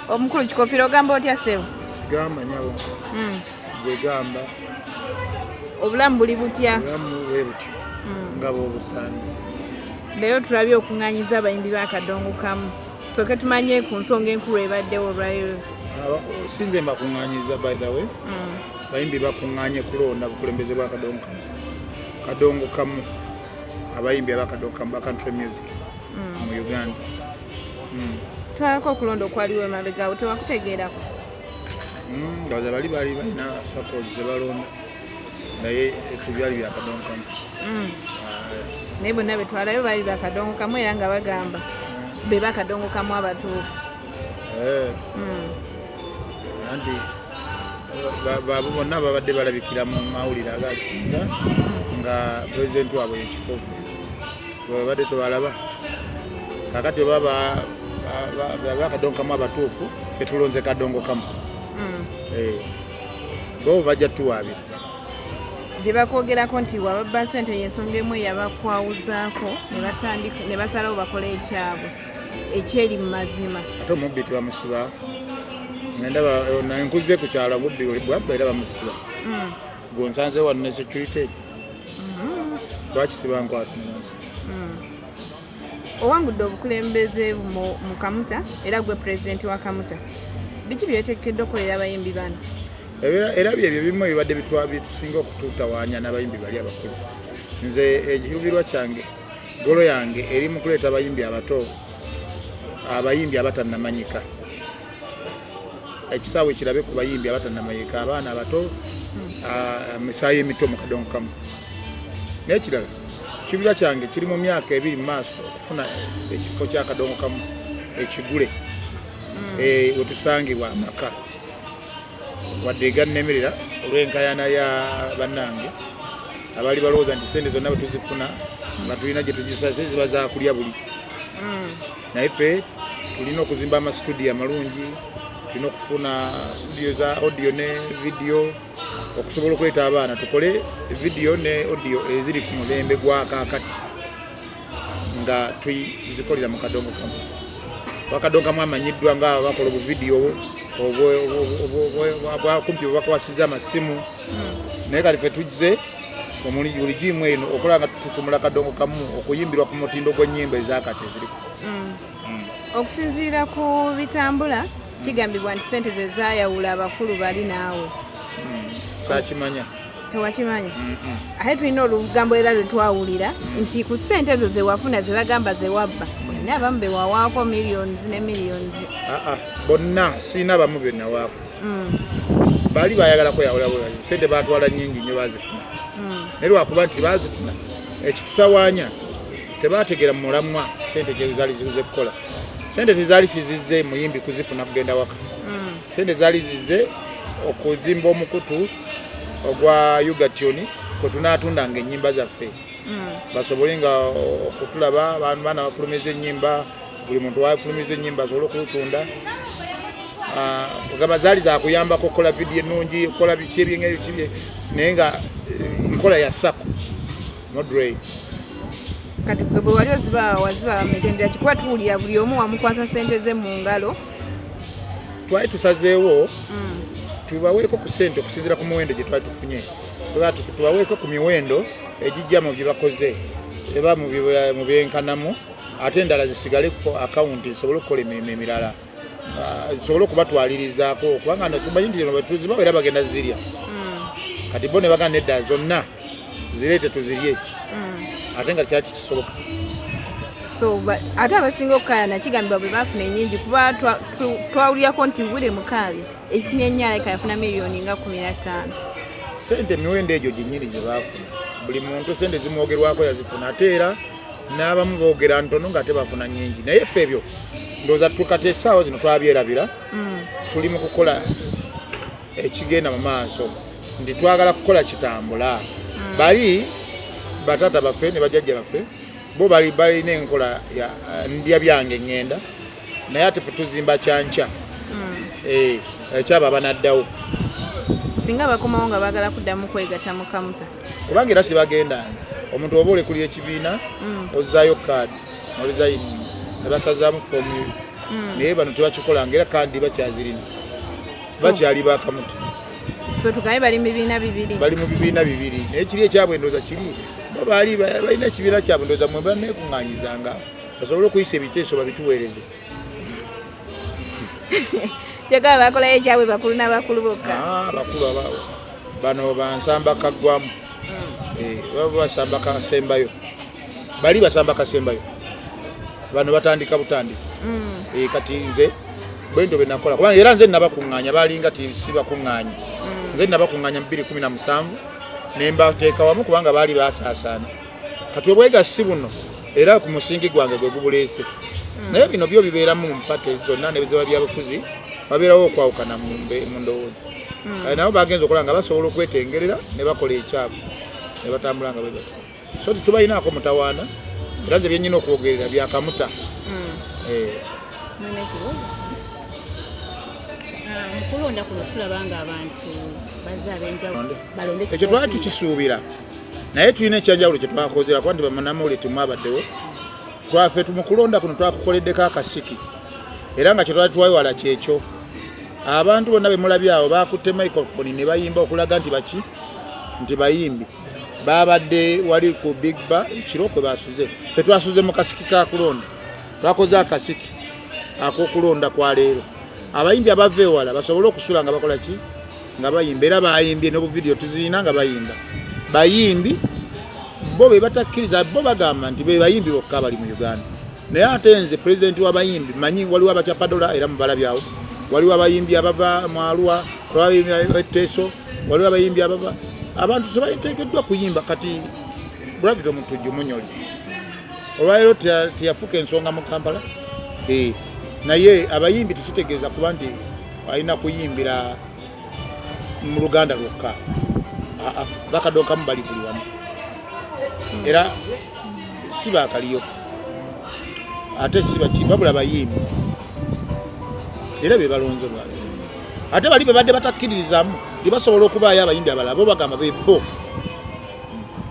Omukulu Kikofiira ogamba otya ssebo? Sigamba nyawo. Gwe gamba. Obulamu buli butya? Obulamu bwe butyo. Nga bw'obusaanye. Leero tulabye okuŋŋaanyiza abayimbi ba kadongo kamu. Tusooke tumanye ku nsonga enkulu ebaddewo olwaleero. Sinze mbakuŋŋaanyiza by the way. Bayimbi bakuŋŋaanye kulonda bukulembeze bwa kadongo kamu. Kadongo kamu. Abayimbi abakadongo kamu ba country music mu Uganda. Twalako okulonda okwaliwo emabegaawo tewakutegeerako? Ngabaza bali balina support ze balonda naye tebyali bya kadongo kamu. Naye bonna be twalayo baali ba kadongo kamu era nga bagamba be ba kadongo kamu abatuufu. Anti bonna babadde balabikira mu mawulire agasinga nga pulezidenti waabwe ye Kikofiira. Babadde tebalaba kakati baba kadongo kamu abatuufu ffe tulonze kadongo kamu. Bo bajja tuwaabira. Bye bakwogerako nti wababba ssente y'ensonga emu eyabakwawuzaako ne basalawo bakola ekyabwe ekyeri mu mazima. Ate omubbi tebamusiba. Ndaba nkuze ku kyalo omubbi bwabba era bamusiba. Gonsanze wano ne security. Lwakisiba nkwata munsi. Owangudde obukulembeze mu Kamuta era gwe pulezidenti wa Kamuta. Biki byeteekeddwa okukolera abayimbi bano? Era byebyo bimu ebibadde bitusinga okututawaanya n'abayimbi bali abakulu. Nze ekirubirwa kyange golo yange eri mu kuleeta abayimbi abato, abayimbi abatannamanyika. Ekisaawe kirabe ku bayimbi abatannamanyika, abaana abato, misaayi emito mu kadongo kamu. N'ekirala ekirubirwa kyange kiri mu myaka 2 mu maaso okufuna ekifo kya kadongo kamu ekigule wetusangibwa amaka wadde gannemerera olw'enkaayana ya bannange abali balowooza nti ssente zonna bwe tuzifuna nga tulina gye tugisase ziba za kulya buli. Naye ffe tulina okuzimba amasitudiyo amalungi, tulina okufuna studio za audio ne video okusobola okuleeta abaana tukole video ne audio eziri ku mulembe gwa kaakati nga tuzikolera mu kadongo kamu. Bakadongo kamu amanyiddwa nga bakola obuvidiyo kumpi bakwasiza amasimu. Naye kati ffe tujje buli gimu eno okola nga tutumula kadongo kamu okuyimbirwa ku mutindo gw'ennyimba ezakati eziriku. Okusinziira ku bitambula kigambibwa nti ssente ze zaayawula abakulu bali naawe. Sakimanya. Tewakimanya? Ate tulina olugambo era lwe twawulira nti ku ssente ezo ze wafuna ze bagamba ze wabba olina abamu be wawaako millions ne millions. Bonna sirina abamu be nawaako. Baali baayagala kweyawula ssente baatwala nnyingi nnyo baazifuna. Naye lwakuba nti baazifuna ekitutawaanya tebaategeera mu mulamwa ssente gye zaali zibuze kukola. Ssente tezaali sizizze muyimbi kuzifuna kugenda waka. Ssente zaali zizze okuzimba omukutu ogwa Yugatoni kwe tunaatundanga ennyimba zaffe. Basobole nga okutulaba baana bafulumiza ennyimba, buli muntu wafulumiza ennyimba asobole okutunda. Kugamba zaali zakuyambako okukola vidiyo ennungi, okukola biki ebyengeri kibye naye nga nkola ya sako nodre. Kati gwe bwe wali waziba mitendera kikuba tuwulira buli omu wamukwasa ssente ze mu ngalo. Twali tusazeewo tubaweeko ku ssente okusinziira ku miwendo gye twali tufunye. Tubaweeko ku miwendo egijja mu bye bakoze eba mu byenkanamu ate endala zisigale ku akawunti zisobole okukola emirimu emirala. Zisobole okubatwalirizaako kubanga nasumanyi nti eno tuzibawo era bagenda zirya. Kati bo ne bagamba nedda zonna zireete tuzirye. Ate nga kyali kisoboka. So ate abasinga okukaayana kigambibwa bwe baafuna ennyingi kuba twawulirako nti Willy Mukaabya ekitunye ennyaala yafuna miliyoni nga 15. Ssente miwendo egyo ginnyini gye baafuna. Buli muntu ssente zimwogerwako yazifuna ate era n'abamu boogera ntono nga tebafuna nnyingi. Naye ffe ebyo ndowooza tukate essaawa zino twabyerabira tuli mu kukola ekigenda mu maaso nti twagala kukola kitambula. Bali batata baffe ne bajjajja baffe bo balina enkola ndya byange ngenda naye ate ffe tuzimba kyanca ekyaba banaddawo singa bakomawo nga baagala kuddamu kwegatta mu Kamuta kubanga era sibagendanga omuntu oba olekulira ekibiina ozzaayo kaadi nolizayini ne basazaamu foomu naye bano tebakikolanga era kandi bakyazirina bakyali bakamuta so tugaye bali mu bibiina bibiri naye kiri ekyabwe ndooza kiri babaali balina ekibiina kyabwe ndooza mwe banekuŋŋaanyizanga basobole okuyisa ebiteeso babituweereze kyegaba bakolayo ekyabwe bakulu n'abakulu bokka bakulu bano bansamba kaggwamu baba basamba kasembayo bali basamba kasembayo bano batandika butandisi kati nze bwendo benakola kubanga era nze nabakuŋŋaanya balinga si bakuŋŋaanya nze nabakuŋŋaanya mu 2017 nembateeka wamu kubanga baali basaasaana kati obwegasi buno era ku musingi gwange gwe gubuleese naye bino byo bibeeramu mu mpate zonna nebizaba byabufuzi babeerawo okwawukana mu ndowooza kale nabo bagenza okola nga basobola okwetengerera ne bakola ekyabo ne batambula nga bwe batyo so tetubalinaako mutawaana era nze byennyina okwogerera byakamuta mukulonda kuno tulabanga abantu bazze ab'enjawulo balonde ekyo twali tukisuubira naye tulina ekyanjawulo kye twakozera kuba nti bamanamuwule temwabaddewo twafe mu kulonda kuno twakukoleddeko akasiki era nga kye twali twewala kyekyo abantu bonna be mulabye awo bakutte microphone ne bayimba okulaga nti nti bayimbi babadde wali ku big bar ekiro kwe basuze fe twasuze mu kasiki ka kulonda twakoze akasiki ak'okulonda kwa leero abayimbi abava ewala basobole okusula nga bakola ki nga bayimba era bayimbye n'obuvidiyo tuzirina nga bayimba bayimbi bo be batakkiriza bo bagamba nti be bayimbi bokka bali mu Uganda naye ate nze pulezidenti w'abayimbi manyi waliwo abacyapadola era mubalabyawo waliwo abayimbi abava mu Arua waliwo abayimbi ab'Etteso waliwo abayimbi abava abantu tebateekeddwa kuyimba kati Bravito Mutujju Munyoli olwaleero teyafuka ensonga mu Kampala naye abayimbi tukitegeeza kuba nti alina kuyimbira mu Luganda lwokka bakadonkamu bali buli wamu era si bakaliyo ate si babula bayimbi era be balonzebwa ate bali be badde batakkiririzamu tibasobola okubaayo abayimbi abalala bo bagamba bebo